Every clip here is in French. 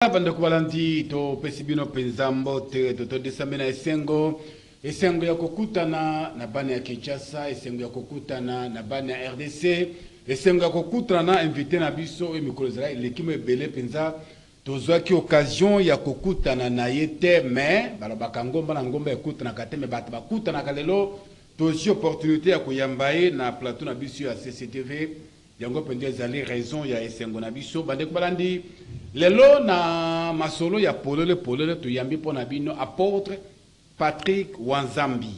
Banda kubalanti to pesibino penzambo te to desamena esengo ya kokutana na bana ya Kinshasa, esengo ya kokutana na bana ya RDC, esengo ya kokutana na invité na biso e mikolo zala l'équipe ebele penza tozwaki occasion ya kokutana na yete mais balobaka ngomba na ngomba ekutana kateme bato bakutana kalelo tozi opportunité ya koyambaye na plateau na biso ya CCTV yango pende ezali raison ya esengo na biso bande kubalandi lelo na masolo ya polele tuyambi pona bino apôtre Patrick Wanzambi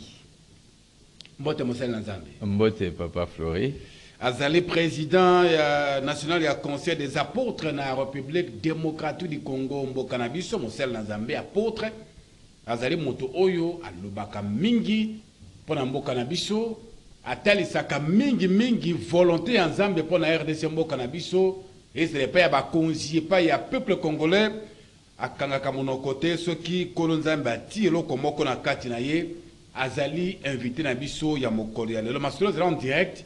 mbote mosali na Nzambe mbote papa Flori azali président ya national ya conseil des apôtres na République démocratique du Congo mboka na biso mosali na Nzambe apôtre azali moto oyo alobaka mingi pona mboka na biso atalisaka mingi volonté ya Nzambe pona RDC mboka na biso. Et ce n'est pas ya konzi pas ya peuple congolais akangaka monoko te soki kolonzambe ati eloko moko na kati na ye azali invité na biso ya mokolo ya lelo masolo zela en direct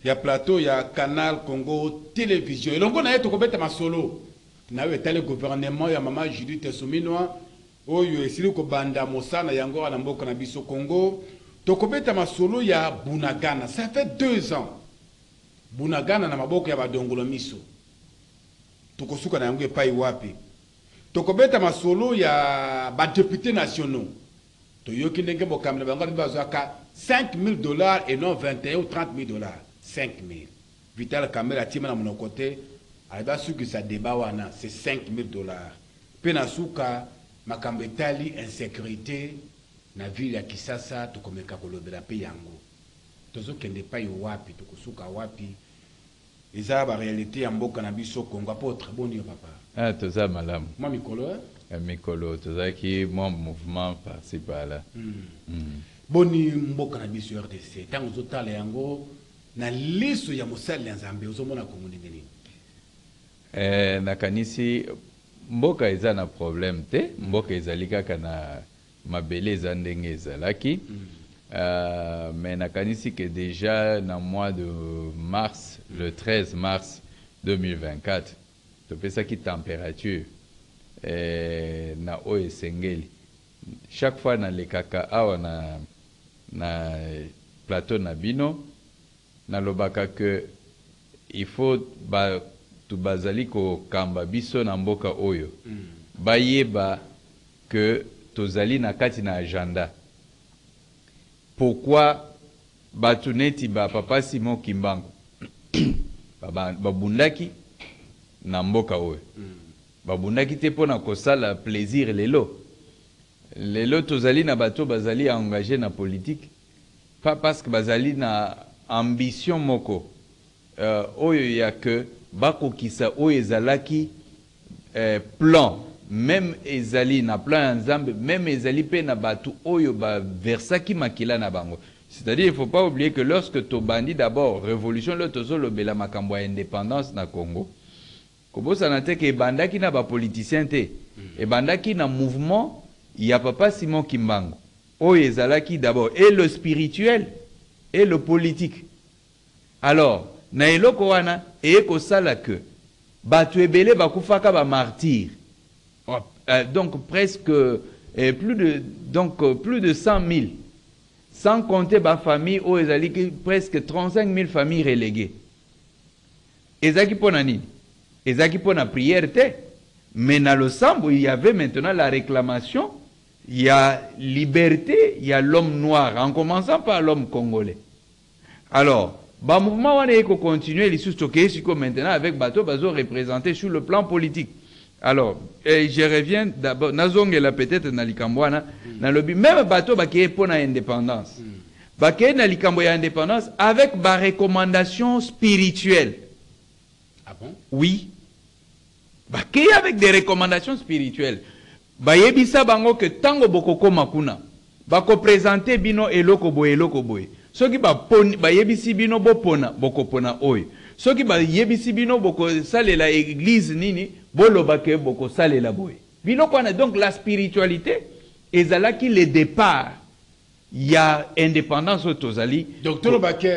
ya plateau ya Canal Congo télévision elongo na ye tokobeta masolo na yo etali gouvernement ya mama Judith Suminwa oyo esili kobanda mosala yango na mboka na biso Congo tokobeta masolo ya Bunagana. Ça fait 2 ans Bunagana na maboko ya badongolo miso tokosuka na yango epai wapi tokobeta masolo ya ba députés nationaux toyoki ndenge bokamela bango bazwaka $5,000 et non 21 ou 30,000 $. 5,000 Vital Kamera tima na mon côté aiba suki sa débat wana c'est $5,000 pe na suka makambo etali insécurité na ville ya Kisasa tokomeka kolobela pe yango tozokende pai wapi tokosuka wapi. Eza ba réalité ya mboka na biso Congo apôtre boni papa. Ah toza malamu. Moi mikolo mikolo toza ki mon mouvement par-ci par-là. Boni mboka na biso RDC tango zotala yango na liso ya mosali ya Nzambe ozomona Congo ndengeni. Nakanisi mboka eza na problème te mboka ezali kaka na mabele eza ndenge ezalaki. Mais nakanisi que déjà dans le mois de mars, le 13 mars 2024, tu fais ça qui température na Oesengeli. Chaque fois dans les cacao na plateau na bino, na lobaka que il faut tu bazali ko kamba biso na mboka oyo. Bayeba que tozali na kati na agenda. Pourquoi batuneti ba papa Simon Kimbangu babundaki na mboka oyo babundaki te pona kosala plaisir lelo tozali na bato bazali engagé na politique pas parce que bazali na ambition moko oyo ya que bakokisa oyo ezalaki plan même ezali na plan ya Nzambe même ezali pe na batu oyo ba versaki makila na bango. C'est-à-dire il faut pas oublier que lorsque to bandi d'abord révolution le tozo lobela makambo ya indépendance na Congo kobosa na te ke bandaki na ba politicien te e bandaki na mouvement ya papa Simon Kimbangu oyo ezalaki d'abord et le spirituel et le politique. Alors na eloko wana e ko sala que batu ebele bakufaka ba martyr. Donc presque plus de 100,000 sans compter ma famille où ils allaient presque 35,000 familles reléguées. Ezaki pona nini? Ezaki pona prière te. Mais dans le sambo il y avait maintenant la réclamation, il y a liberté, il y a l'homme noir en commençant par l'homme congolais. Alors ba mouvement wana eko continuer les sous-stocker maintenant avec bateau bazo représenté sur le plan politique. Alors, je reviens d'abord, nazongela peut-être na likambwana, na lobi même bateau baké pour na indépendance. Baké na likambo ya indépendance avec ba recommandation spirituelle. Ah bon? Oui. Baké avec des recommandations spirituelles. Bayebisa bango que tango bokoko makuna, bako présenter bino eloko boye. Soki bayebisi bino bopona bokopona oyo. Soki bayebisi bino boko salela église nini bolobake boko salela boye. Bino kwana donc la spiritualité ezalaki le départ ya indépendance tozali. Donc tolobake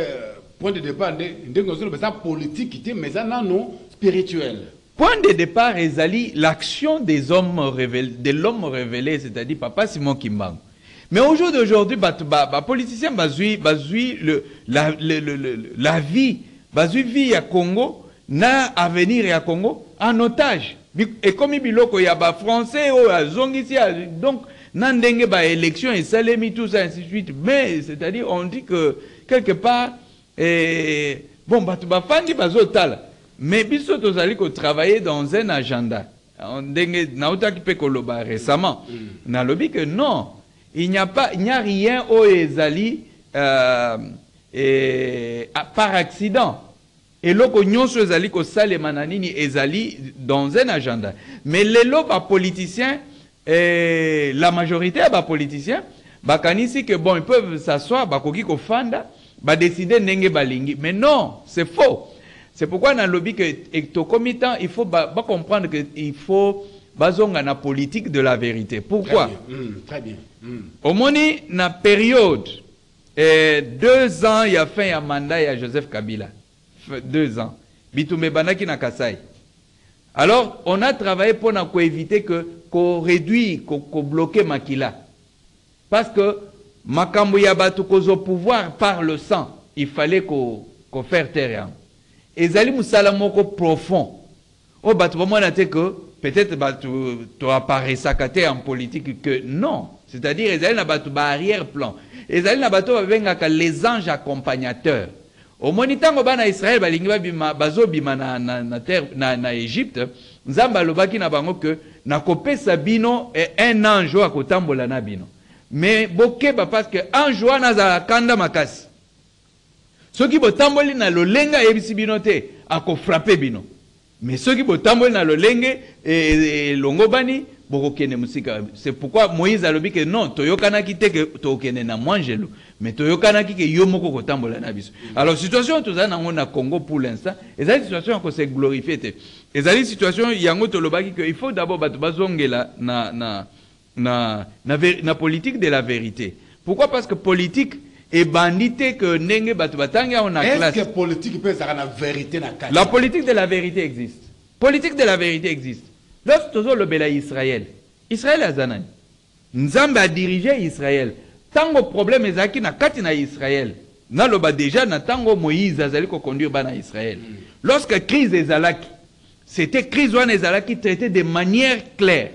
point de départ ndenge ozolo besa politique mais ça non spirituel. point de départ ezali l'action des hommes révélés, de l'homme révélé, c'est-à-dire Papa Simon Kimbangu. Mais au jour d'aujourd'hui, les politiciens bazui la vie, bazui vie à Congo, na avenir à Congo en otage. Et comme biloko ya ba français ou à zongisi, donc nandenge ba élection et salemi tout ça ainsi de suite. Mais c'est-à-dire on dit que quelque part bon ba fandi bazotala. Mais biso tozali ko travailler dans un agenda. On denge nauta ki pe koloba récemment. Na lobi que non, il n'y a rien au ezali par accident. Et loko nyonso ezali ko sale mananini ezali dans un agenda. Mais les loba politiciens, la majorité des politiciens, bakanisi que bon ils peuvent s'asseoir, bakoki ko fanda, ba décider nenge balingi. Mais non, c'est faux. C'est pourquoi dans le lobby que au comitant, il faut comprendre qu'il faut bazonga na politique de la vérité. Pourquoi? Très bien. Au moni na période 2 ans il y a fin à mandat à Joseph Kabila. 2 ans. Bitume banaki na Kasai. Alors, on a travaillé pour éviter qu'on réduise, qu'on bloque Makila. Parce que makambo ya batu kozo pouvoir par le sang, il fallait qu'on fasse terre. Et zali musala moko profond. Oh batu bomona te que peut-être batu to apparaît sakaté en politique que non. C'est-à-dire ezali na batu ba arrière-plan. Ezali na batu babengaka les anges accompagnateurs. Au monitango bana Israël balingi babima bazobima na terre na Égypte, nzamba lobaki na bango que na kopesa bino un ange akotambola na bino. Mais bokeba parce que ange wana za kanda makasi. Soki botamboli na lolenga yebisi bino te ako frapper bino. Mais ceux qui botamboli na lolenge longo bani bokokene musika. C'est pourquoi Moïse a lobi que non, toyokana kite que tokene na mwangelo. Mais toyokana ki que yo moko kotambola na biso. Alors situation toza na ngona Congo pour l'instant, et cette situation ko se glorifier te. Et cette situation yango tolobaki que il faut d'abord batu bazongela na politique de la vérité. Pourquoi? Parce que politique et bandité que nenge batu batanga on a classe. Est-ce que politique peut être la vérité na kati? La politique de la vérité existe. Politique de la vérité existe. Lorsque tozo le bela Israël a zanani. Nzambe a dirigé Israël. Tango problème ezaki na kati na Israël. Na loba déjà na tango Moïse azali ko conduire bana Israël. Lorsque crise ezalaki, c'était crise wana ezalaki traité de manière claire.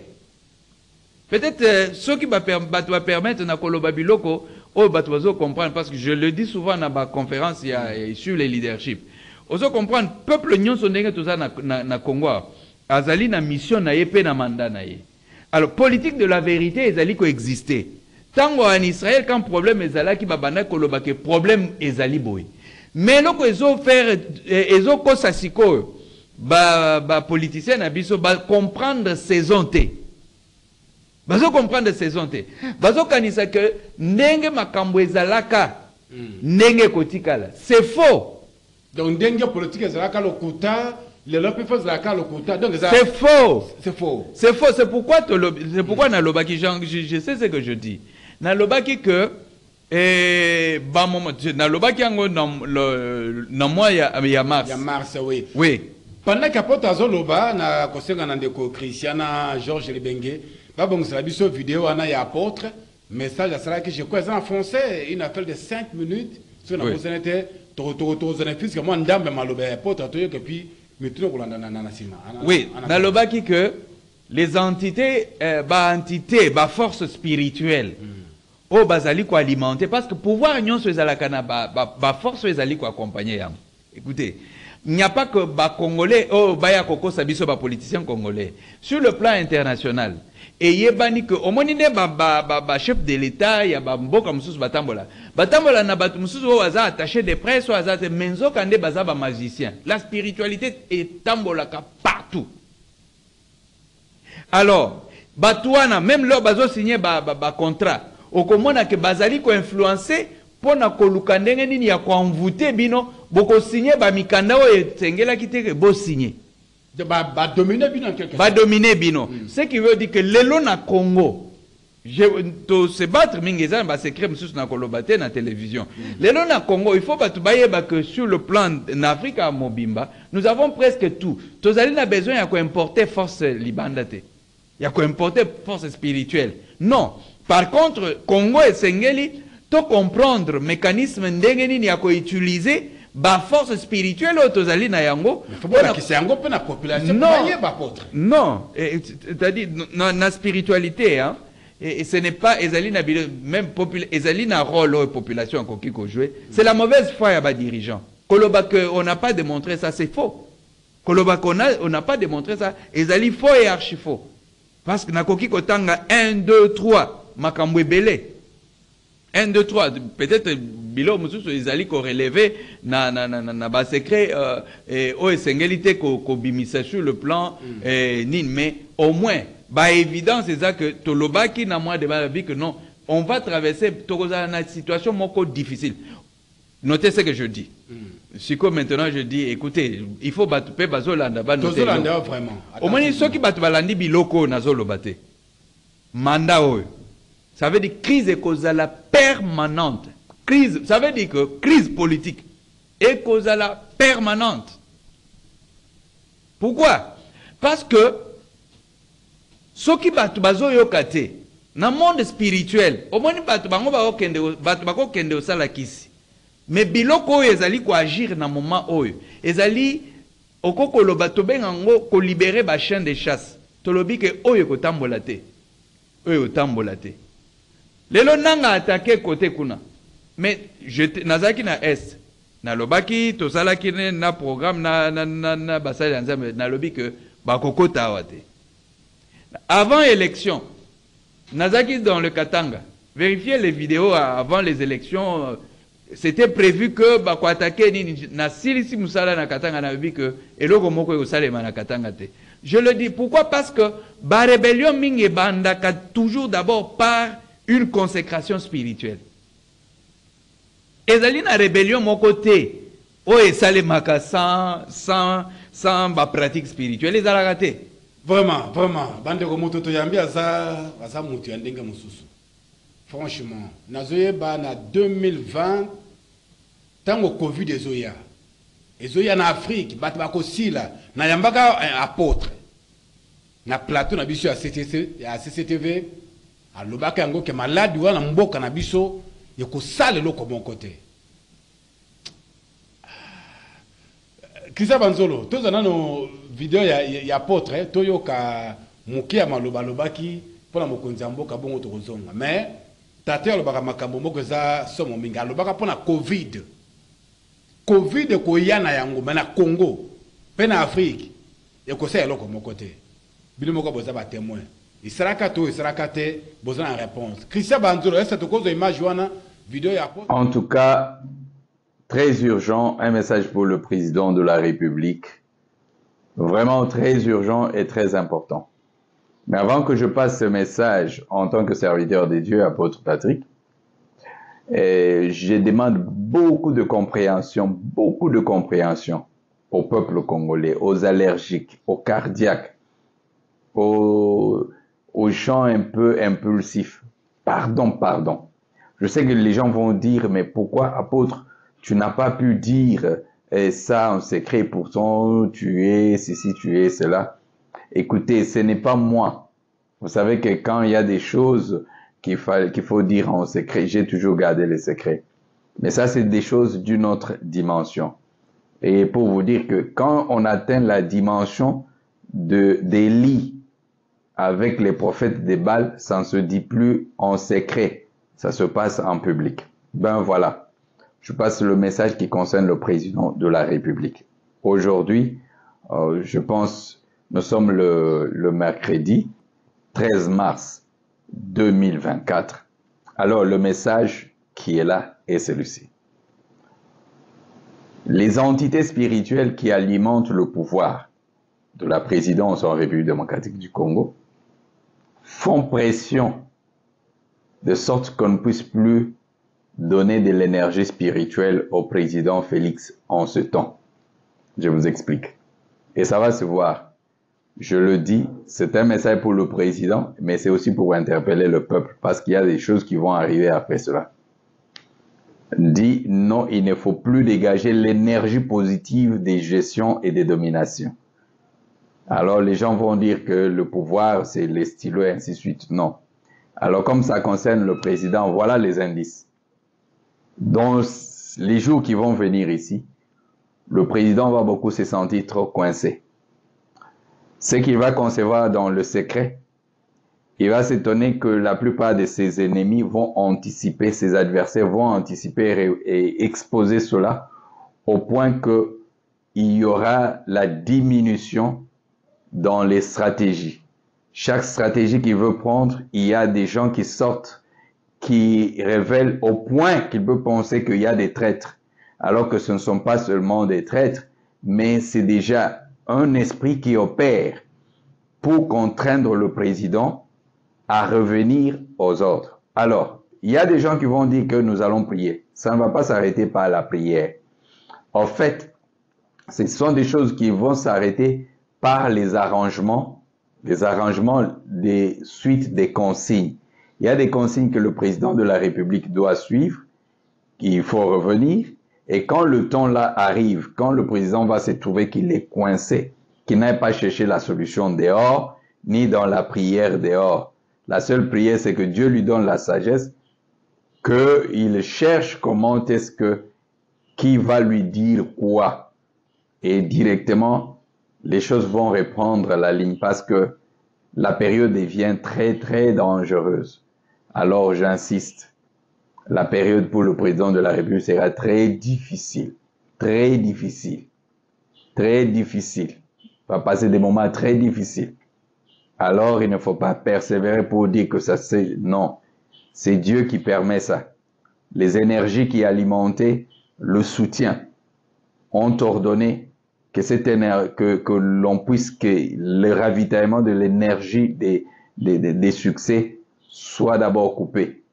Peut-être ceux qui va permettre na koloba biloko o batwazo comprendre parce que je le dis souvent dans ma conférence sur le leadership. Ozo comprendre peuple nyonso ndenge toza na Congo. Azali na mission na yepe na mandat na ye. Alors politique de la vérité ezali ko exister. Tango en Israël quand problème ezalaki babana koloba ke problème ezali boy. Mais loko ezo faire ezo kosa siko ba politicien na biso ba comprendre saison té. Bazo comprendre saison té. Bazo kanisa que ndenge makambo ezalaka ndenge kotikala. C'est faux. Donc ndenge politique ezalaka lokuta c'est faux. C'est faux. C'est faux. C'est pourquoi na lobaki je sais ce que je dis. Na lobaki que ba moment na lobaki yango na mois ya mars. Ya mars oui. Oui. Pendant qu'apoto azoloba na kosenga na ndeko Christiana Georges Libenge, ba bongisa biso vidéo ana ya apôtre, message à cela que je crois en français, une appel de 5 minutes sur la posonete puisque moi ndambe maloba apôtre to que puis oui, dans le baki que les entités, force spirituelle, au bazali ko alimenter parce que pouvoir union sur ezalakana force ezali ko accompagner. Écoutez, il n'y a pas que Congolais, baya koko sabiso politiciens congolais. Sur le plan international, et yebani que au monine chef de l'État, ya mboka mususu batambola. Batambola na batu mususu waza attaché de presse ou waza menzo kande baza ba magicien. La spiritualité est tambolaka partout. Alors, batuana même là bazo signé ba contrat. Okomona ke bazali ko influencer pona koluka ndenge nini ya ko envoûter bino boko signé ba mikanda o etengela kiteke bo signé. Ba dominer bino en quelque sorte. Ba dominer bino. Ce qui veut dire que lelo na Congo se battre mingeza ba secret mususu na kolobate na télévision. Lelo na Congo, il faut batuyeba que sur le plan d'Afrique à Mobimba, nous avons presque tout. Tozali na besoin ya ko importer force libanda te. Ya ko importer force spirituelle. Non. Par contre, Congo et Sengeli to comprendre mécanisme ndenge nini ya ko utiliser ba force spirituelle au tozali na yango. Il faut pas que c'est yango pe na population ba apôtre. Non, c'est-à-dire na spiritualité hein. Et ce n'est pas Ezali na même Ezali na rôle aux populations qui jouer. C'est la mauvaise foi à bas dirigeants. Koloba que on n'a pas démontré ça, c'est faux. Koloba qu'on on n'a pas démontré ça, Ezali faux et archi faux. Parce que na koki kotanga 1 2 3 makambo belé. 1 2 3 peut-être bilo mususu Ezali ko relever na ba secret et o esengeli ko bimisa sur le plan nin mais au moins bah évident c'est ça que Tolobaki n'a moins de vie que non on va traverser une situation moko difficile. Notez ce que je dis. Si comme maintenant je dis écoutez il faut battre bazolanda ba noter vraiment au moins ceux qui battent balandi biloko nazolobate mandat oyo ça veut dire crise causale permanente crise ça veut dire que crise politique et causale permanente. Pourquoi? Parce que ce qui batu bazo yokate na monde spirituel au moins batu bango bako kende osala kisi mais biloko oyo ezali ko agir na moment oyo ezali okoko lo bato bengango ko libérer ba chien de chasse tolobi ke oyo ko tambola te lelo nanga attaquer côté kuna mais je nazaki na est na lobaki to salaki na programme na basali nzambe na lobi ke bakokota wate. Avant l'élection, Nazaki dans le Katanga, vérifiez les vidéos avant les élections, c'était prévu que bako attaquer na silisi musala na Katanga na bi que eloko moko yosalema na Katanga te. Je le dis pourquoi parce que ba rébellion mingi bandaka toujours d'abord par une consécration spirituelle. Ezali na rébellion moko te o esalemaka sans ba pratique spirituelle ezalaka te. Vraiment, bande ko moto to yambi asa mutu yandenge mususu. Franchement, nazoye ba na 2020 tango Covid ezoya na Afrique, bat ba ko sila na yambaka apôtre. Na plateau na biso ya CCTV, alobaka yango ke malade wana mboka na biso yeko sale loko mon côté. Kisa Banzolo, toza nano video ya apôtre toyoka mukia maloba lobaki pona mokonzi mboka bongo to kozonga mais tate alobaka makambo moko za somo minga alobaka pona covid ko yana yango na Congo pe na Afrique e ko sa eloko moko te bino moko boza ba témoin isaraka te boza na réponse. Christian Banzolo est-ce que kozo image wana video ya apôtre en tout cas très urgent, un message pour le président de la République. Vraiment très urgent et très important. Mais avant que je passe ce message en tant que serviteur de Dieu, apôtre Patrick, je demande beaucoup de compréhension au peuple congolais, aux allergiques, aux cardiaques, aux gens un peu impulsifs. Pardon. Je sais que les gens vont dire, mais pourquoi, apôtre, tu n'as pas pu dire ça en secret, pourtant tu es ceci, tu es cela. Écoutez, ce n'est pas moi. Vous savez que quand il y a des choses qu'il faut dire en secret, j'ai toujours gardé les secrets. Mais ça, c'est des choses d'une autre dimension. Et pour vous dire que quand on atteint la dimension d'Élie avec les prophètes des Baals, ça ne se dit plus en secret. Ça se passe en public. Ben voilà. Je passe le message qui concerne le président de la République. Aujourd'hui, je pense, nous sommes le mercredi 13 mars 2024. Alors, le message qui est là est celui-ci. Les entités spirituelles qui alimentent le pouvoir de la présidence en République démocratique du Congo font pression de sorte qu'on ne puisse plus donner de l'énergie spirituelle au président Félix en ce temps. Je vous explique. Et ça va se voir. je le dis, c'est un message pour le président, mais c'est aussi pour interpeller le peuple, parce qu'il y a des choses qui vont arriver après cela. Dit non, il ne faut plus dégager l'énergie positive des gestions et des dominations. Alors les gens vont dire que le pouvoir, c'est les stylos et ainsi de suite. Non. Alors comme ça concerne le président, voilà les indices. Dans les jours qui vont venir ici, le président va beaucoup se sentir trop coincé. Ce qu'il va concevoir dans le secret, il va s'étonner que la plupart de ses ennemis vont anticiper, ses adversaires vont anticiper et exposer cela au point que il y aura la diminution dans les stratégies. Chaque stratégie qu'il veut prendre, il y a des gens qui sortent, qui révèlent au point qu'il peut penser qu'il y a des traîtres, alors que ce ne sont pas seulement des traîtres, mais c'est déjà un esprit qui opère pour contraindre le président à revenir aux ordres. Alors, il y a des gens qui vont dire que nous allons prier. Ça ne va pas s'arrêter par la prière. En fait, ce sont des choses qui vont s'arrêter par les arrangements des suites des consignes. Il y a des consignes que le président de la République doit suivre, qu'il faut revenir, et quand le temps là arrive, quand le président va se trouver qu'il est coincé, qu'il n'a pas cherché la solution dehors, ni dans la prière dehors. La seule prière, c'est que Dieu lui donne la sagesse, qu'il cherche comment est-ce que, qui va lui dire quoi. Et directement, les choses vont reprendre la ligne parce que la période devient très, très dangereuse. Alors, j'insiste, la période pour le président de la République sera très difficile. Très difficile. Très difficile. Il va passer des moments très difficiles. Alors, il ne faut pas persévérer pour dire que ça c'est... Non. C'est Dieu qui permet ça. Les énergies qui alimentaient le soutien ont ordonné que l'on puisse, que le ravitaillement de l'énergie des succès soit d'abord coupé.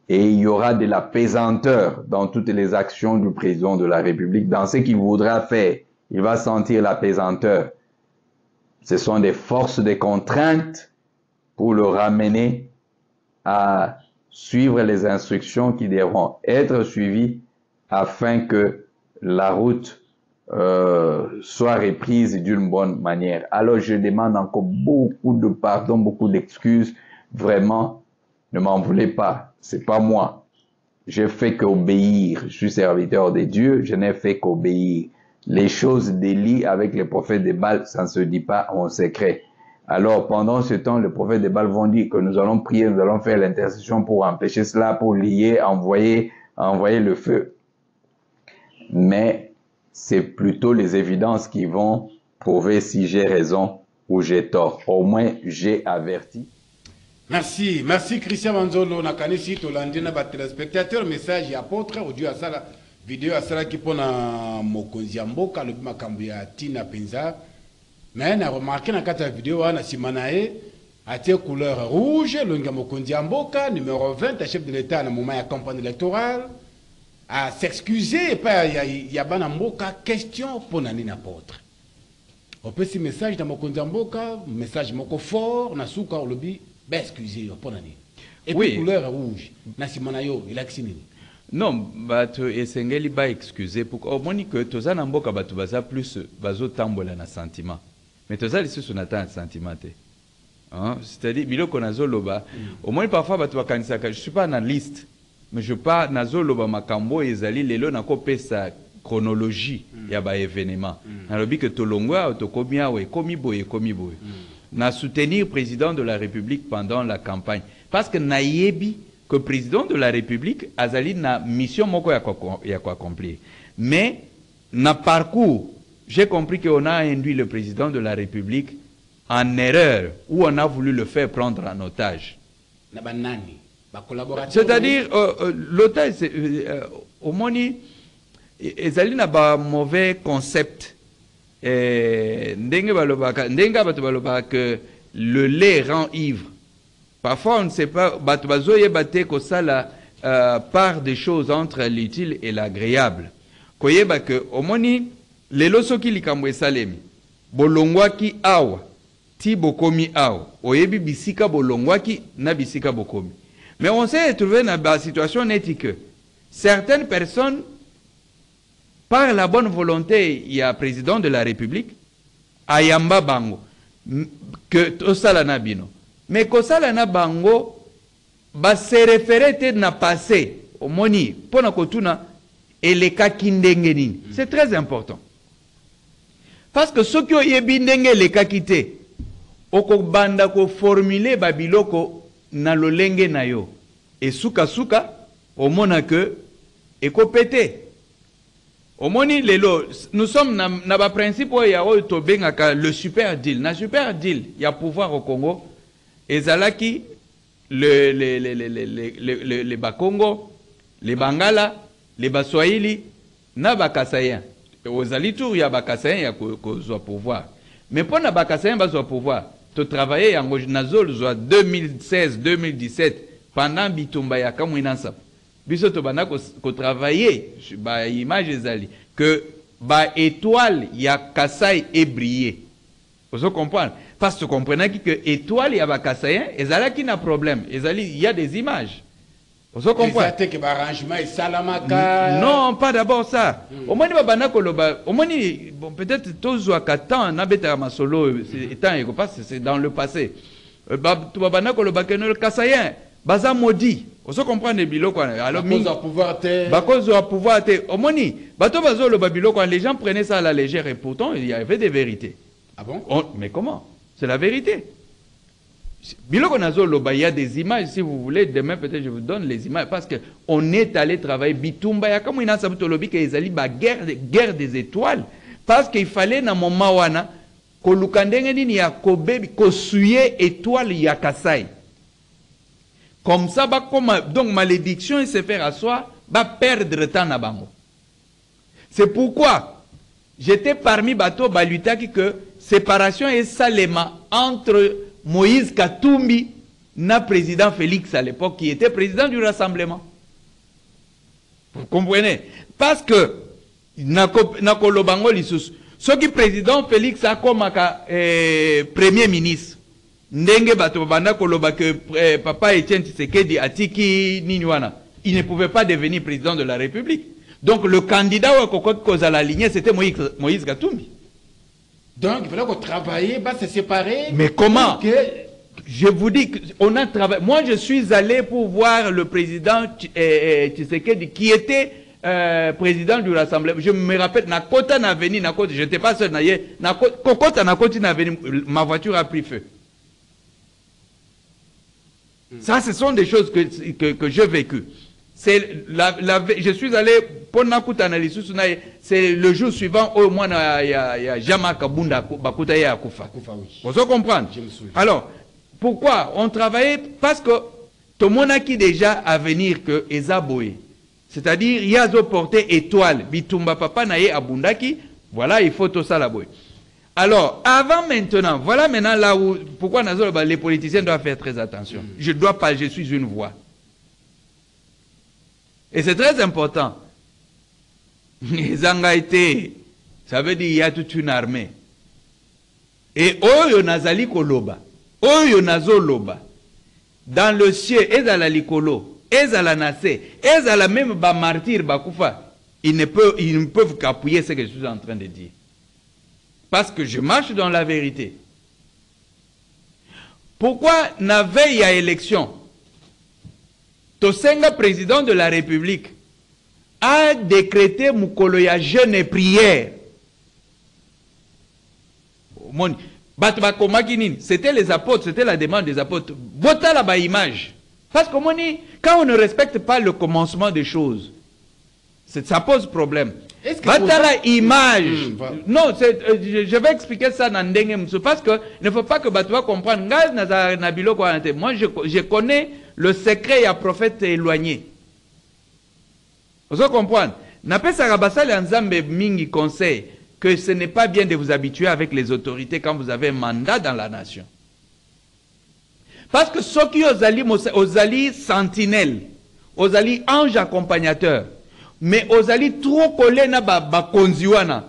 Et il y aura de la pesanteur dans toutes les actions du président de la République, dans ce qu'il voudra faire. Il va sentir la pesanteur. Ce sont des forces de contrainte pour le ramener à suivre les instructions qui devront être suivies afin que la route soit reprise d'une bonne manière. Alors je demande encore beaucoup de pardon, beaucoup d'excuses. Vraiment, ne m'en voulez pas. C'est pas moi. J'ai fait qu'obéir. Je suis serviteur de Dieu. Je n'ai fait qu'obéir. Les choses d'Élie avec les prophètes de Baal, ça ne se dit pas en secret. Alors, pendant ce temps, les prophètes de Baal vont dire que nous allons prier, nous allons faire l'intercession pour empêcher cela, pour lier, envoyer le feu. Mais c'est plutôt les évidences qui vont prouver si j'ai raison ou j'ai tort. Au moins, j'ai averti. Merci, merci Christian Manzolo. Nakanisi tolandi na ba téléspectateur message ya apôtre audio asala vidéo asala qui pona mokonzi mboka le makambo ya tina penza. Mais na remarqué na kata vidéo na simanae atie couleur rouge longa mokonzi mboka numéro 20 chef de l'état na moment ya campagne électorale à s'excuser pas ya bana mboka question pona ni apôtre. On peut si message dans mokonzi mboka message moko fort na suka olobi. Ben, excusez, et puis, oui. Couleur rouge, Nasimanayo, il a actionné. Non, bato esengeli ba excusez pour au moins que toza na mboka bato baza plus bazo tambola na sentiment. Mais toza lisu sonata na sentiment te. Hein, c'est-à-dire biloko nazo loba, au moins parfois bato bakanisa je suis pas analyste, mais je pas nazo loba makambo ezali lelo na kopesa chronologie ya ba événement. Na lobi que tolongwa otokobia we komi boye. Na soutenir président de la République pendant la campagne. Parce que naïebi que président de la République azali na mission moko ya quoi accomplir. Mais na parcours, j'ai compris qu'on a induit le président de la République en erreur ou on a voulu le faire prendre en otage. C'est-à-dire l'otage, au moni, ezali na ba mauvais concept. Que le lait rend ivre. Parfois, on ne sait pas, part des choses entre l'utile et l'agréable. Koyeba que, au moni, les loso qui likamwe salemi, bolongwa ki awa, ti bokomi ao oyebi bisika bolongwaki na bisika bokomi. Mais on s'est retrouvé dans la situation nette que certaines personnes, par la bonne volonté, il y a président de la République, ayamba bango, que tosala na bino. Mais kosala na bango, ba se référer na passé, au moni, pona kotuna, et les cas kindengeni. C'est très important. Parce que ceux qui ont yebindenge les cas quittés, oko banda ko formuler babiloko na lolenge na yo. Et souka souka, au mona que, et ko pété. Au moni lelo, nous sommes na ba principe où il y a le super deal. Na super deal, il y a pouvoir au Congo. Et zalaki, les Bakongo, les Bangala, les Baswahili, na Bakasayen. Aux alitours, il y a Bakasayen, il y a pouvoir. Mais pour na Bakasayen, il y a pouvoir. Tu travailles en Nazol, 2016-2017, pendant Bitumba ya Kamwinansap. Biso to bana ko travailler ba image ezali que ba étoile ya Kasai est brillé. Vous comprenez? Parce que vous comprenez que étoile ya ba Kasayen ezala qui n'a problème. Ezali il y a des images. Vous comprenez? Que ba arrangement et salamaka. Non, pas d'abord ça. Au moins ba bana ko loba, au moins bon peut-être tozwa katan na beta masolo étant parce que c'est dans le passé. Ba bana ko loba que le Kasayen baza maudit. Vous comprenez biloko alors mingi pouvoir te bakozo a pouvoir te omoni bato bazo le babiloko les gens prenaient ça à la légère et pourtant il y avait des vérités. Ah bon? Mais comment? C'est la vérité. Biloko nazo loba il y a des images si vous voulez demain peut-être je vous donne les images parce que on est allé travailler Bitumba ya comme ina sabuto lobi que ezali ba guerre des étoiles parce qu'il fallait na moment wana ko lukandenge nini ya kobebi ko suyer étoile ya Kasai. Comme ça, donc malédiction et se faire asseoir, va perdre temps na bango. C'est pourquoi j'étais parmi bateau balutaki que séparation et salema entre Moïse Katumbi na président Félix à l'époque qui était président du Rassemblement. Vous comprenez? Parce que na kolobango lisusu, ce qui président Félix a comme premier ministre. Ndenge bato banda koloba que papa Etienne Tshisekedi atiki niniwana, il ne pouvait pas devenir président de la République. Donc le candidat au Koza la lignée c'était Moïse Katumbi. Donc il fallait qu'on travaille, bah se séparer. Mais comment? Je vous dis qu'on a travaillé. Moi je suis allé pour voir le président Tshisekedi qui était président du Rassemblement. Je me rappelle na kota na veni na kota, j'étais pas seul na ye, na kota na koti na veni, ma voiture a pris feu. Ça, ce sont des choses que j'ai vécues. Je suis allé pour n'akuta analyse. C'est le jour suivant au moins il y a Jama Kabunda Bakuta ya Kufa. Vous comprenez? Alors, pourquoi on travaillait? Parce que tout le monde a qui déjà à venir que Ezaboé. C'est-à-dire, il y a porté étoile. Bitumba papa naye abundaki. Voilà, il faut tout ça la boy. Alors, avant maintenant, voilà maintenant là où, pourquoi les politiciens doivent faire très attention. Je dois pas, je suis une voix. Et c'est très important. Les angaïtés, ça veut dire qu'il y a toute une armée. Et oyo nazali koloba, oyo nazo loba, dans le ciel, ezala likolo, ezala nase, ezala même ba martyr, ba kufa, ils ne peuvent qu'appuyer ce que je suis en train de dire. Parce que je marche dans la vérité. Pourquoi na veille à élection, Tosenga, président de la République, a décrété mukolo ya jeûne et prière. C'était les apôtres, c'était la demande des apôtres. Bota la ba image. Parce que quand on ne respecte pas le commencement des choses, ça pose problème. Batala image. Non, je vais expliquer ça dans Ndenge parce que il ne faut pas que Batoua comprenne. Moi, je connais le secret à prophète éloigné. Vous comprenez? Napesa Rabasali Nzambe Mingi conseille que ce n'est pas bien de vous habituer avec les autorités quand vous avez un mandat dans la nation. Parce que ceux qui aux alliés sentinelles, aux alliés anges accompagnateurs, mais aux alliés trop collés na ba konziwana,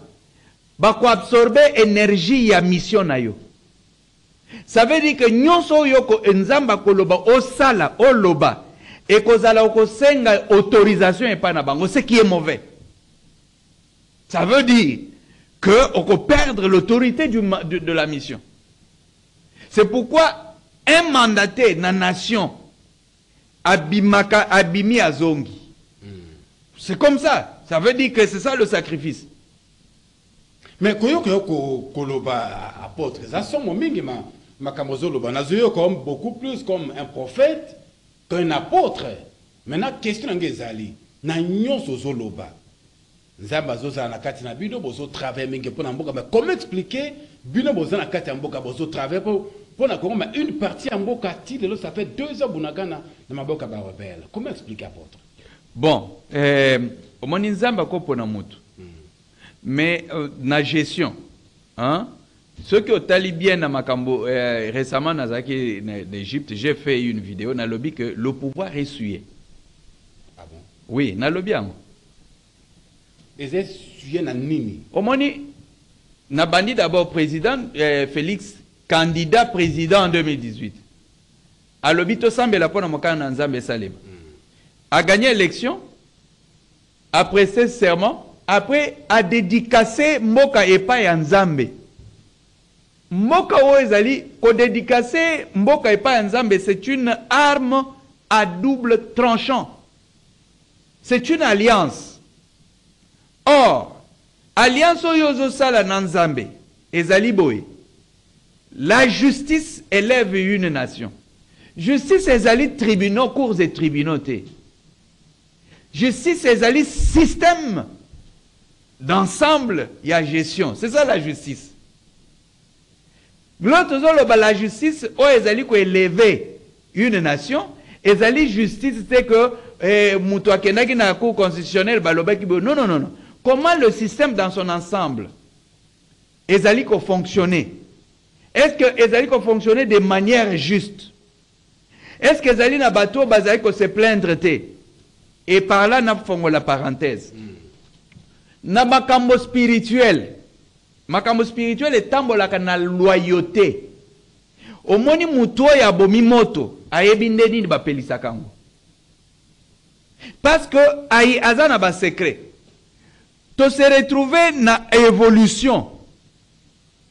ba ko absorber énergie ya mission na yo. Ça veut dire que nyonso yoko nzamba koloba osala oloba et kozala okosenga autorisation et pas na bango, ce qui est mauvais. Ça veut dire que on peut perdre l'autorité de la mission. C'est pourquoi un mandaté na nation abimi azongi. C'est comme ça. Ça veut dire que c'est ça le sacrifice. Mais koyoko koloba apôtre, ça somme mingi makamozo loba nazoyo comme beaucoup plus comme un prophète qu'un apôtre. Maintenant question ngezali na nyonso zoloba. Nzamba zoza na kati na bino bozo travailler mingi pour na mboka, mais comment expliquer bino bozo na kati ya mboka bozo travailler pour na Congo, mais une partie en mboka ti lelo ça fait 2 ans bunagana na maboka ba rebelle. Comment expliquer apôtre? Bon, omoni nzamba ko pona mutu. Mais na gestion, hein? Ceux qui ont talibien na makambo récemment dans l'Égypte, j'ai fait une vidéo na lobby que le pouvoir est essuyé. Ah bon? Oui, na lobby yango. Et c'est essuyé na nini? Omoni na bandi d'abord président Félix, candidat président en 2018. A lobby to sambela pona mokana nzambe salema. A gagné l'élection après ce serment. Après, a dédicacé Mboka Epa et Nzambe. Mboka Oezali, ko dédicacé Mboka Epa et Nzambe, c'est une arme à double tranchant. C'est une alliance. Or, alliance Oyozo Sala Nzambe, Ezali Boy. La justice élève une nation. Justice Ezali tribunaux, cours et tribunaux. Justice Ezali système d'ensemble, il y a gestion. C'est ça la justice. L'autre, la justice, ils ont élevé une nation. Ils ont justice, c'est que Moutouakenaki na cour constitutionnelle, non, non, non. Comment le système dans son ensemble, ils ont fonctionné? Est-ce qu'ils ont fonctionné de manière juste? Est-ce qu'ils ont na bateau, ils se plaindre? Et par là, nous avons la parenthèse. Na makambo spirituel est tambolaka na loyauté. Omoni muto ya bomi moto ayebi ndeni ba pelisa kango. Parce que ayi azana ba secret. To se retrouver na évolution.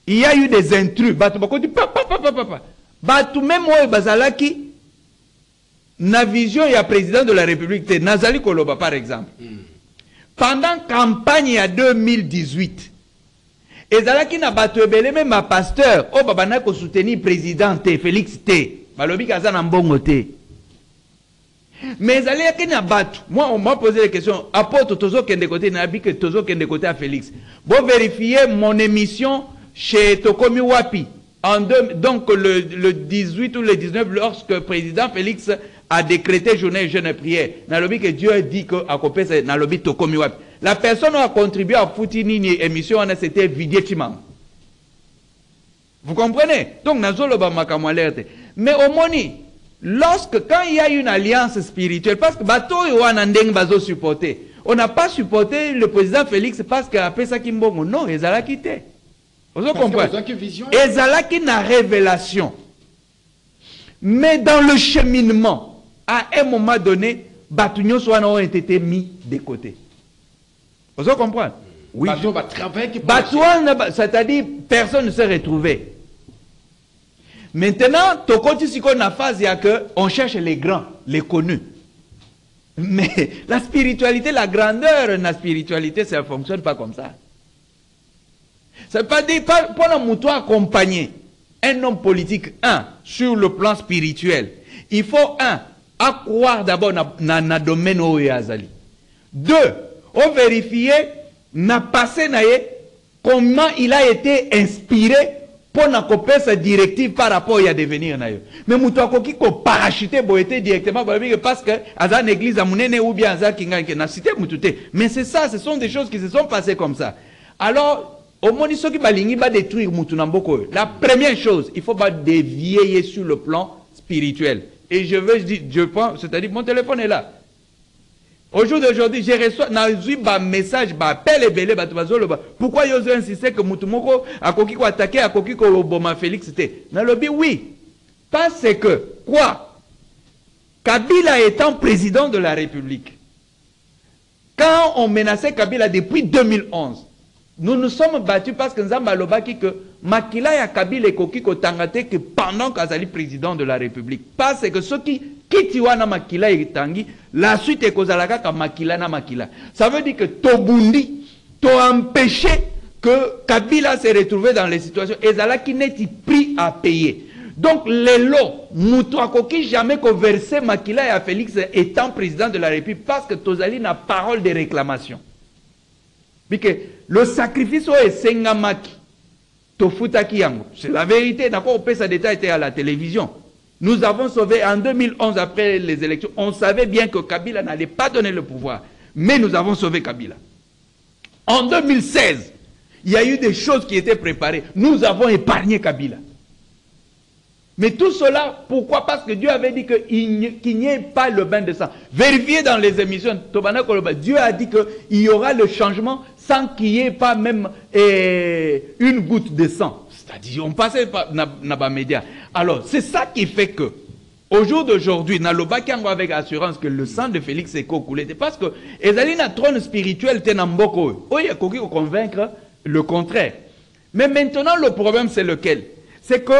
Il y a eu des intrus. Batu bakoti papa. Batu même oyo bazalaki na vision ya président de la République te Nazali Koloba par exemple. Pendant la campagne en 2018, ezalaki na bato ebele même ma pasteur, o babana ko soutenir président Félix T. Balobi kaza na mbongo te. Mais ezalaki na bato, moi on m'a posé la question, apôtre tozo kende côté na bi que tozo kende côté à Félix. Bon vérifier mon émission chez Tokomi Wapi donc le 18 ou le 19 lorsque le président Félix a décrété journée jeûne et prière. Nalobi que Dieu a dit que à copé nalobi tokomi wapi. La personne a contribué à Foutini émission c'était Vidietimam. Vous comprenez? Donc nazolo ba makamwa alerte. Mais au moni lorsque quand il y a une alliance spirituelle parce que bato yo anandeng bazo supporter. On n'a pas supporté le président Félix parce qu'après ça kimbongo non, ezala quitté. Vous comprenez? Ezala qui na révélation. Mais dans le cheminement à un moment donné, Batunios ont été mis de côté. Vous comprenez? Oui. C'est-à-dire, personne ne s'est retrouvé. Maintenant, Tokoti Siko na phase, il y a que on cherche les grands, les connus. Mais la spiritualité, la grandeur de la spiritualité, ça ne fonctionne pas comme ça. Ça ne veut pas dire, pour la mouton accompagner un homme politique, sur le plan spirituel, il faut, à croire d'abord dans le domaine où il y a. 2, on vérifie, n'a passé comment il a été inspiré pour n'a copier sa directive par rapport à devenir. Mais mouton qui ko parachuté boité directement parce que à une église à Mounene ou bien à Kinga n'a cité moutouté. Mais c'est ça, ce sont des choses qui se sont passées comme ça. Alors, au moins, ceux qui va détruire Moutounamboko. La première chose, il faut pas dévier sur le plan spirituel. Et je veux dire, je pense, c'est-à-dire mon téléphone est là. Au jour d'aujourd'hui, j'ai reçu un message, un appel et belé, pourquoi ils ont insisté que Moutoumoko a coquille ko attaqué, a coquille ko Boma Félix c'était. Dans le but, oui. Parce que, quoi? Kabila étant président de la République, quand on menaçait Kabila depuis 2011, nous nous sommes battus parce que nous avons dit que Makila et Kabila et Koki Tangate que pendant qu'Azali président de la République. Parce que ceux qui Kitiwana Makila et Tangi, la suite est Kozalaka ka Makila na Makila. Ça veut dire que Tobundi, t'as empêché que Kabila se retrouve dans les situations. Et Zala qui n'est pris à payer. Donc les lots, Moutoua Koki jamais conversé Makila et à Félix étant président de la République parce que Tozali n'a parole de réclamation. Parce le sacrifice est Sengamaki. C'est la vérité, d'accord, on peut ça détail à la télévision. Nous avons sauvé en 2011 après les élections. On savait bien que Kabila n'allait pas donner le pouvoir. Mais nous avons sauvé Kabila. En 2016, il y a eu des choses qui étaient préparées. Nous avons épargné Kabila. Mais tout cela, pourquoi? Parce que Dieu avait dit qu'il n'y ait pas le bain de sang. Vérifiez dans les émissions, Dieu a dit qu'il y aura le changement sans qu'il n'y ait pas même une goutte de sang. C'est-à-dire, on passait par les médias. Alors, c'est ça qui fait que, au jour d'aujourd'hui, Naloba Kiango avec assurance que le sang de Félix est coulé. Parce que, Ezalina trône spirituel, Tenamboko, il y a quelqu'un qui convaincre le contraire. Mais maintenant, le problème, c'est lequel? C'est que,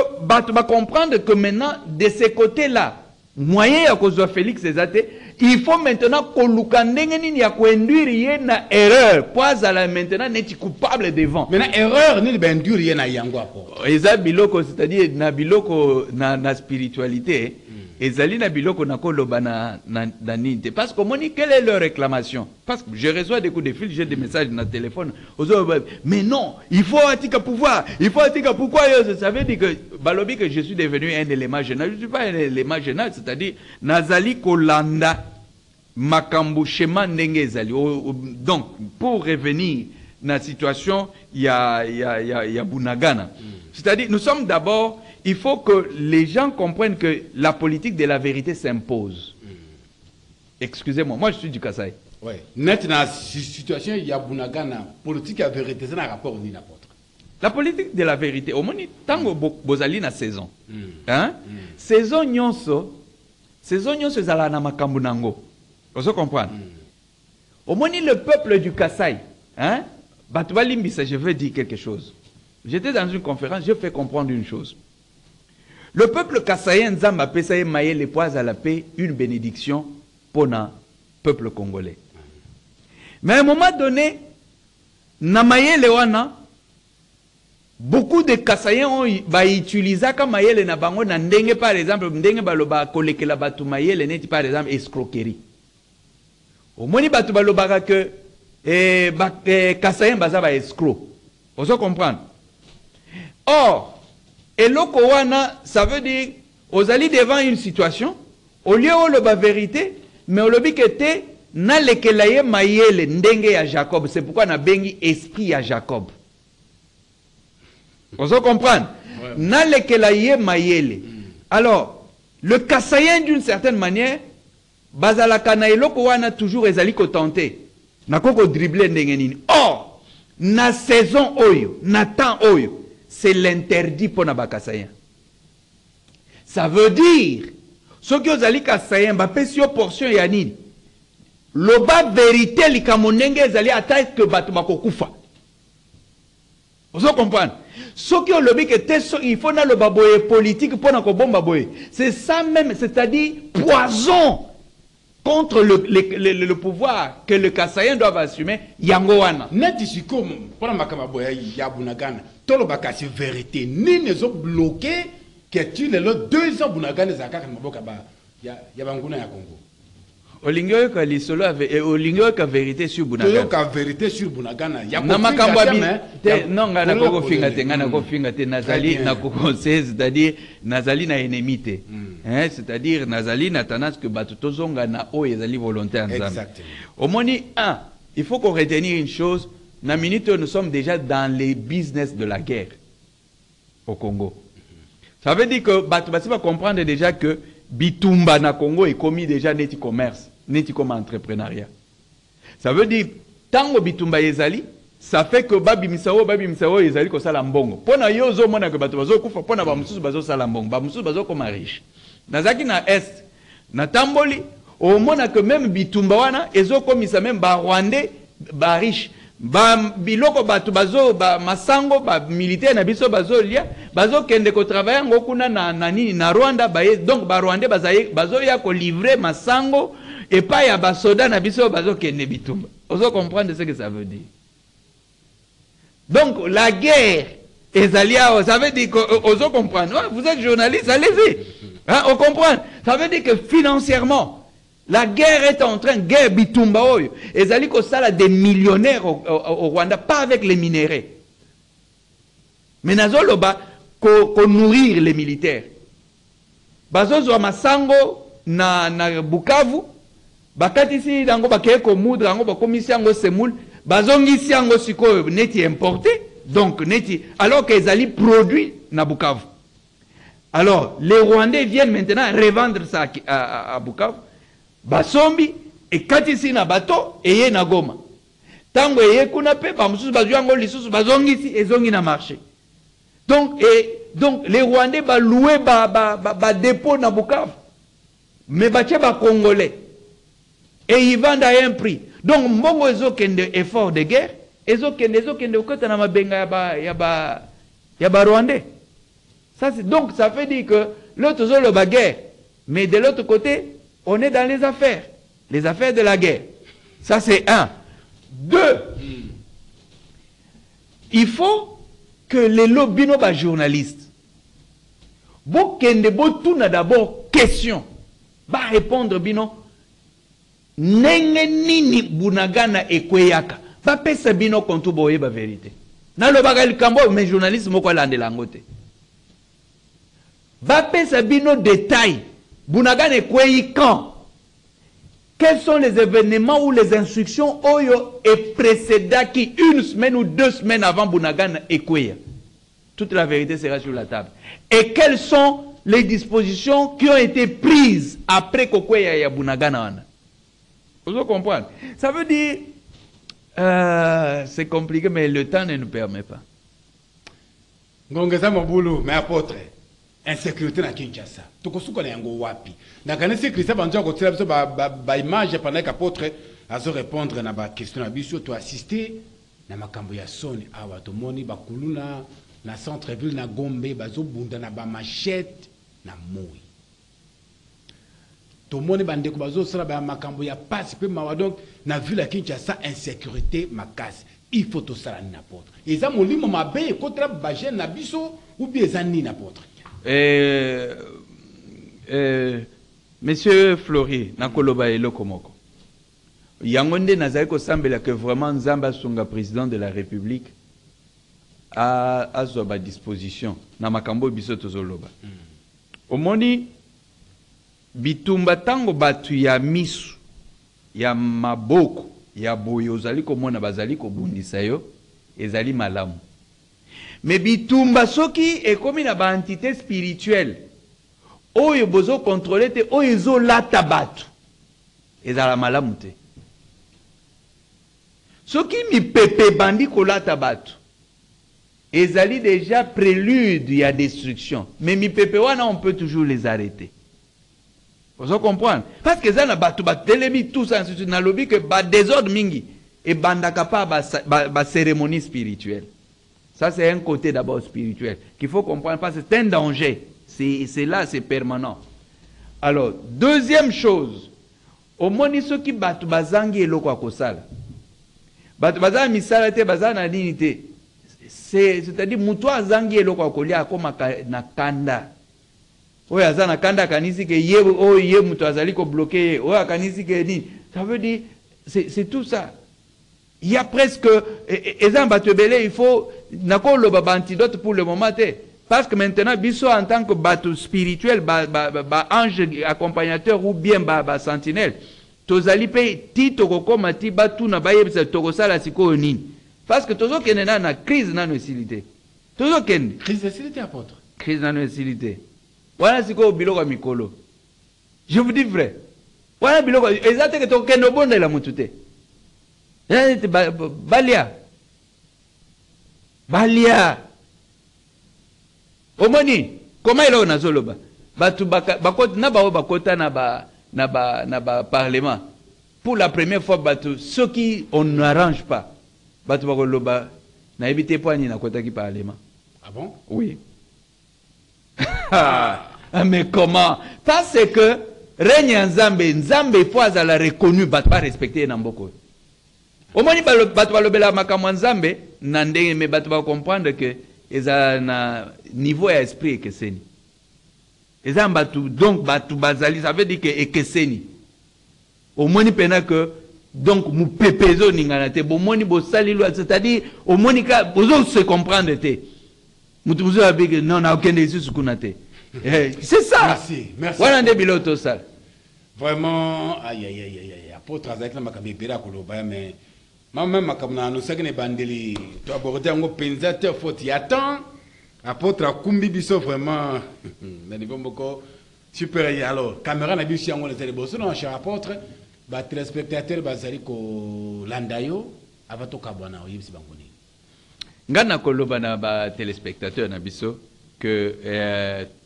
tu vas comprendre que maintenant, de ces côtés-là, moyen à cause de Félix Ezate, il faut maintenant qu'on y a conduire une erreur. Poisala maintenant n'est coupable devant. Maintenant, erreur n'est pas induire une yango apport. C'est-à-dire, na biloko na spiritualité. Ezali na biloko na koloba na ninte. Parce que moni, quelle est leur réclamation? Parce que je reçois des coups de fil, j'ai des messages dans le téléphone. Mais non, il faut attiquer pouvoir. Il faut attiquer pourquoi? Ça veut dire que Balobi que je suis devenu un élément général. Je ne suis pas un élément général, c'est-à-dire Nazali Kolanda Makambu Shema Ndenge Ezali. Donc, pour revenir dans la situation, il y a Bunagana. C'est-à-dire, nous sommes d'abord. Il faut que les gens comprennent que la politique de la vérité s'impose. Excusez-moi, moi je suis du Kasaï. Oui. Net dans la situation, il y a Bunagana. Politique de la vérité, c'est un rapport ni n'importe. La politique de la vérité, au moins, tant que Bozali na saison. Saison nyonso zala na makambu nango. Vous comprenez? Au moins, le peuple du Kasaï, Batoualimbisa, je veux dire quelque chose. J'étais dans une conférence, je fais comprendre une chose. Le peuple kassaïen Nzamba Pesaye Maye les poids à la paix, une bénédiction pour le peuple congolais. Mais à un moment donné, Namaye Lewana, beaucoup de kassaïens ont utilisé comme Maye le Nabango Nandenge par exemple, Ndenge Baloba Koleke la Batu Maye le Neti par exemple escroquerie. Au moins, Batu Baloba que kassaïen Bazaba escroc. Vous comprenez? Or, et l'Okowana, ça veut dire, aux alliés devant une situation, au lieu où le vérité, mais au lobby qui était, n'a lekelaye mayele ndenge à Jacob. C'est pourquoi on a bengi esprit à Jacob. Vous comprenez? N'a lekelaye mayele. Alors, le Kassaïen d'une certaine manière, bazalakana et l'Okowana toujours ezali ko tenté. N'a koko dribbler ndenge nini. Or, na saison oyo, na temps oyo, c'est l'interdit pour Nabakasayen. Ça veut dire, ceux qui ont zali Kassayen, Bapesio portion yanine, l'oba vérité, l'ikamonenge zali attaque que Batumako Koufa. Vous comprenez? Ceux qui ont le but que il faut le baboye politique pour na bon baboye. C'est ça même, c'est-à-dire poison contre le pouvoir que le Kassayen doit assumer, Yangoana. Net ici comme pour la Makamaboya Yabunagana. Tout le bac c'est vérité. Ni ne sont bloqués que tu les 2 ans Bunagana Zakar Mabokaba. Yabanguna ya Congo. Olingo ka lisolo et olingo ka vérité sur Bunagana. Ka vérité sur Bunagana. Na makambabi non ngana koko fingate ngana ko fingate nazali na koko c'est-à-dire nazali na enemité. C'est-à-dire nazali na tendance que batutozonga na o ezali volontaire nzambe. Exactement. Au moni il faut qu'on retenir une chose. Na minute, nous sommes déjà dans les business de la guerre au Congo. Ça veut dire que Batubasi va comprendre déjà que Bitumba na Congo est commis déjà net commerce. neti comme entrepreneuriat. Ça veut dire tango bitumba ezali, ça fait que babi misao ezali ko sala mbongo. Pona yo zo mona ke bato bazo kufa, pona ba mususu bazo sala mbongo, ba mususu bazo koma riche. Nazaki na est, na tamboli, au mona que même bitumba wana ezo komisa même ba Rwandais ba riche. Ba biloko bato bazo ba masango ba militaire na biso bazo lia bazo kende ko travailler ngokuna na nini na Rwanda ba donc ba Rwandais bazo ya ko livrer masango et pas ya ba soda na biso bazo kende bitumba. Ozo comprendre ce que ça veut dire. Donc la guerre ezalia, ça veut dire que ozo comprendre. Vous êtes journaliste, allez-y. Hein, on comprend. Ça veut dire que financièrement la guerre est en train, guerre bitumba oyo. Ezali ko sala des millionnaires au Rwanda, pas avec les minéraux. Mais nazolo ba ko nourrir les militaires. Bazozo masango na Bukavu, bakatisi dango bakeye ko moudre dango bakomisi yango semoule, bazongisi yango sikoyo neti importé, donc neti alors que ezali produit na Bukavu. Alors les Rwandais viennent maintenant revendre ça à Bukavu. Basombi et katisi na bato eye na Goma. Tango eye kuna pe ba mususu bazuango lisusu bazongisi ezongi na marché. Donc les Rwandais ba louer ba dépôt na Bukavu. Mais ba tche ba Congolais. Et ils vendent à un prix. Donc mbongo ezokende effort de guerre, ezokende okota na mabenga ya ba Rwandais. Ça c'est donc ça fait dire que l'autre zo le baguerre, mais de l'autre côté on est dans les affaires de la guerre. Ça c'est un. Deux, il faut que les lobbies ba journalistes, bokende botuna d'abord question, ba répondre bino, nenge nini bunagana ekweyaka, ba pesa bino kontu boye ba vérité. Na lo bagali kambo mais journalistes moko landela ngote. Ba pesa bino détail. Bunagana ekweyi quand? Quels sont les événements ou les instructions oyo et précédant qui une semaine ou 2 semaines avant Bunagana ekweya? Toute la vérité sera sur la table. Et quelles sont les dispositions qui ont été prises après kokweya ya Bunagana wana? Vous comprenez? Ça veut dire c'est compliqué mais le temps ne nous permet pas. Ngongeza Mobulu, mais apôtre. Insécurité na Kinshasa. Tokosuko na yango wapi. Na kanisi Christa banzo ko tira biso ba image pendant qu'apôtre azo répondre na ba question na biso to assister na makambo ya soni awa to moni ba kuluna na centre ville na Gombe bazo bunda na ba machette na moi. To moni bande ko bazo sala ba makambo ya passe pe mawa donc na ville ya Kinshasa insécurité makasi. Il faut to sala na apôtre. Eza molimo mabe ko tra ba jeune na biso ou bien eza ni na apôtre. Monsieur Flori, nakoloba eloko moko. Yangonde nazali ko sambela que vraiment Nzamba Songa président de la République a zoba disposition na makambo biso tozoloba. Omoni bitumba tango batu ya misu ya maboko ya boyo ozali komona bazali ko bundisa yo ezali malamu. Mais bitumba soki ekomi na ba entité spirituelle oyo bozo contrôler te oyo zo lata batu ezala malamu te. Soki mi pepe bandi ko lata batu ezali déjà prélude ya destruction. Mais mi pepe wana on peut toujours les arrêter. Vous comprenez? Parce que ça na batu batelemi tout ça na lobi que ba désordre mingi et bandaka pa ba cérémonie spirituelle. Ça, c'est un côté d'abord spirituel qu'il faut comprendre parce que c'est un danger. C'est là, c'est permanent. Alors, deuxième chose, au moni soki batu bazangi eloko akosala. Batu bazangi misala te bazana na nini te. C'est-à-dire mutu azangi eloko akolia akoma na kanda. Oyo azana kanda kanisi ke ye mutu azali ko bloquer, oyo kanisi ke nini. Ça veut dire c'est tout ça. Il y a presque il faut nakolo baba antidote pour le moment parce que maintenant biso en tant que bateau spirituel ange accompagnateur ou bien sentinelle tozali pe ti tokokoma ti batu na bayebisa tokosala sikoyo nini parce que tozo kende na crise na nosilité tozo kende crise de silité apôtre crise na nosilité voilà sikoyo biloko mikolo je vous dis vrai wana biloko eza te ke tokende obondela mutu te balia omoni koma eloko nazoloba bato na bao bakota na ba parlement pour la première fois bato ceux qui on n'arrange pas bato bakoloba nayebi te po ani nakotaki parlement. Ah bon? Oui. Mais comment? Parce que règne Nzambe faut azala reconnu bato pas respecter na mboko. Omoni bato balobela makamwa Nzambe na ndenge me bato ba comprendre que eza na niveau ya esprit ekeseni. Eza bato donc bato bazali ça veut dire que ekeseni. Omoni pena que donc mu pepezo ningana te bomoni bo sali loi c'est-à-dire omoni ka bozo se comprendre te. Mutu muzo avec non na aucun des sukuna te. C'est ça. Merci. Voilà des biloto ça. Vraiment aïe apôtre avec la makabebera koloba mais même makamna no sakene bandeli to aborder ngo penza te faute y attend apôtre akumbi biso vraiment na niveau moko super alors caméra na biso yango les bosso non cher apôtre ba téléspectateur bazali ko landayo avato kabwana oyibisi bangoni ngana koloba na ba téléspectateur na biso que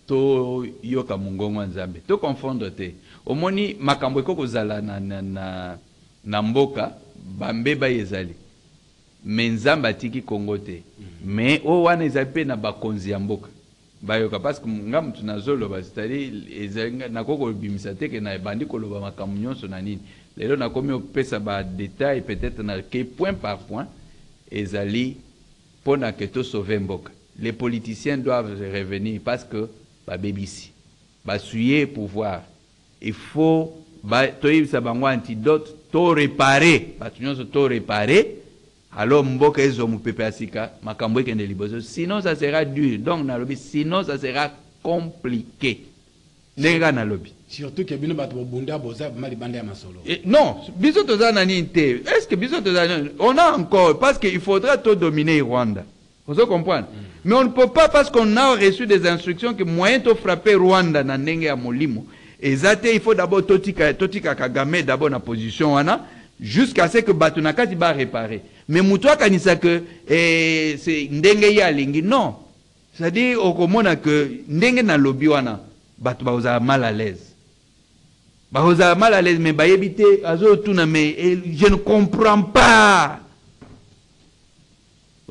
to yoka mungongo Nzambe to confondre te omoni makambo ekoko zala na mboka bambeba ezali mais Nzambe atiki Kongo te mais o wana ezali pe na bakonzi ya mboka bayoka parce que nga mutu nazoloba c'est-à-dire nakoko bimisa te ke na bandi koloba makambo nyonso na nini lelo nakomi opesa ba détail peut-être na ke point par point ezali pona que to sauver mboka. Les politiciens doivent revenir parce que babebisi basuye pouvoir il faut toyebisa bango antidote to réparer bato nyonso to réparer alors mboka ezo mupepe asika makambo ekende liboso sinon ça sera dur donc nalobi sinon ça sera compliqué ndenge nalobi surtout que bino bato bunda boza mali bande ya masolo non biso toza nani te est-ce que biso toza on a encore parce que il faudra tout dominer Rwanda. Vous comprenez? Mais on ne peut pas parce qu'on a reçu des instructions que moyen de frapper Rwanda na ndenge ya molimo. Exactement, il faut d'abord totika Kagame d'abord na position wana jusqu'à ce que batu nakati ba réparer. Mais mutoa kanisa que c'est ndenge ya lingi non. C'est-à-dire okomona que ndenge na lobby wana batu ba mal à l'aise. Ba mal à l'aise mais ba yebite azo tuna mais je ne comprends pas.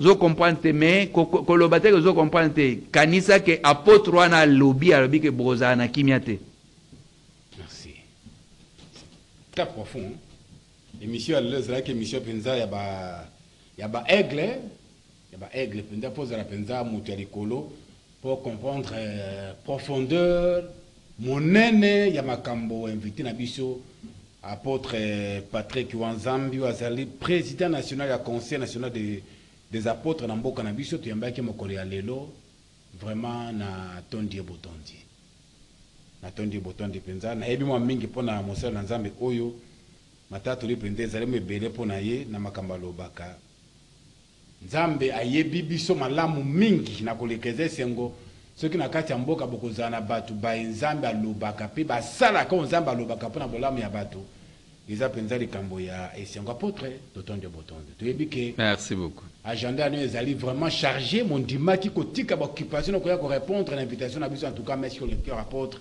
Vous comprenez, mais kolobate vous comprenez, kanisa que apôtre wana lobby que broza na kimiate. Merci. Très profond. Émission à l'aise là que émission penza ya ba aigle penza pose la penza mutu kolo pour comprendre profondeur monene ya makambo invité na biso apôtre Patrick Wanzambi azali président national du conseil national des apôtres na mboka na biso tuyambaki mokolo ya lelo vraiment na tondi penza na yebi mwa mingi pona mosala na Nzambe oyo matatu li penza ezali mebele pona ye na makamba lobaka Nzambe ayebi biso malamu mingi na kolekeza sengo soki na kati ya mboka bokozala na bato ba Nzambe alobaka pe basala ka Nzambe alobaka pona bolamu ya bato eza penza likambo ya esengo apôtre totondi botonde toyebi ke merci beaucoup agenda nous ezali vraiment chargé mon dima qui kotika ba occupation ko ya ko répondre à l'invitation na biso en tout cas merci sur le cœur apôtre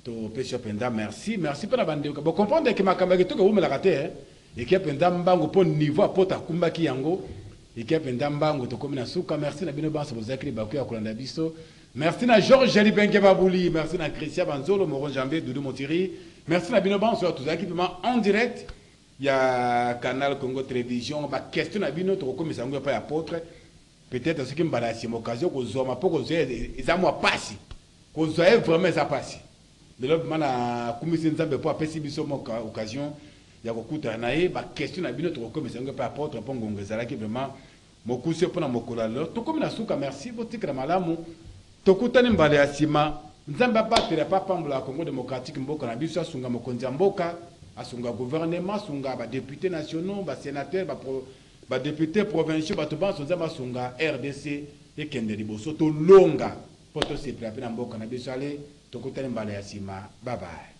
to pesio penda merci pour la bande ko comprendre que makamba ke to ko umela kate et que penda mbango pour niveau apôtre akumba ki yango et que penda mbango to komina suka merci na bino banso bozakri ba ko ya kolanda biso merci na Georges Jali Benke Babouli merci na Christian Banzolo Moron Janvier Doudou Motiri merci na bino banso tous équipements en direct. Il y a Canal Congo Télévision, ma question à bino to comme ça on pas apôtre peut-être ce qui me balance occasion ko zoma pour ko za moi passi ko zoe vraiment ça passi mais là mana commission Nzambe pour apesi biso mo occasion ya ko kuta na ye ba question à bino to comme ça on pas apôtre pour ngongo zala ki vraiment mo kusi pour na mokola lo to comme na suka merci botikra malamu to kutani mbale ya sima Nzambe pas tere pas pambola Congo démocratique mboka na biso asunga mokonzi mboka asunga gouvernement asunga ba députés nationaux ba sénateurs ba députés provinciaux ba to ba sonza asunga RDC et kende liboso to longa poto se plaper na mboka na biso ale to kutani mbale ya sima bye bye.